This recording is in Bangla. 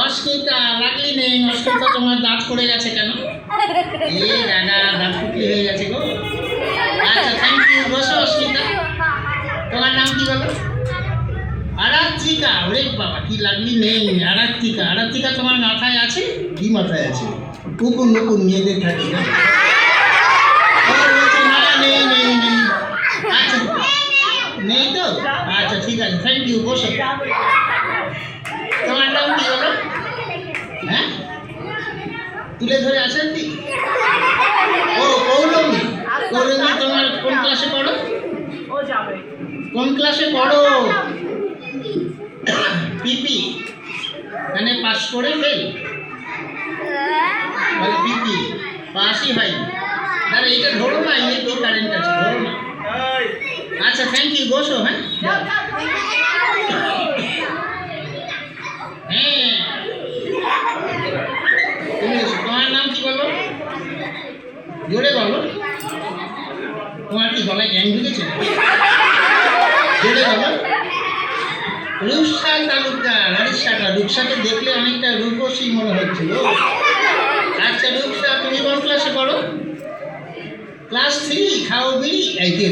অস্মিতা লাগলি নেই। অস্মিতা তোমার দাঁত পড়ে গেছে কেন? এ দাদা দাঁত ফুটলি হয়ে গেছে গো। আচ্ছা থ্যাংক ইউ, বসো অস্মিতা। তোমার নাম কি বলো? আরাত্রিকা। ওরে বাবা কি লাগলি নেই। আরাত্রিকা, আরাত্রিকা তোমার মাথায় আছে? কি মাথায় আছে? কুকুর নুকুর মেয়েদের থাকে না? না নেই নেই নেই। আচ্ছা নেই তো? আচ্ছা ঠিক আছে থ্যাংক ইউ, বসো। তোমার নাম কি বলো? হ্যাঁ তুলে ধরে আসেন কি? ও পৌলমী। পৌলমী তোমার কোন ক্লাসে পড়ো? কোন ক্লাসে পড়ো? পিপি মানে পাস করে ফেল, বলে পিপি পাসই হয়। দাদা এটা ধরো না, ইলেকট্রিক কারেন্ট আছে, ধরো না। আচ্ছা থ্যাংক ইউ, বসো। হ্যাঁ হ্যাঁ তুমি এসো। তোমার নাম কি বলো? জোরে বলো। তোমার কি গলায় গ্যাং ঢুকেছে? জোরে বলো। রূপসা তালুকদার। আরিশাটা রূপসাকে দেখলে অনেকটা রূপসী মনে হচ্ছিল। আচ্ছা রূপসা তুমি কোন ক্লাসে পড়ো? ক্লাস 3। খাও বিড়ি? এই কি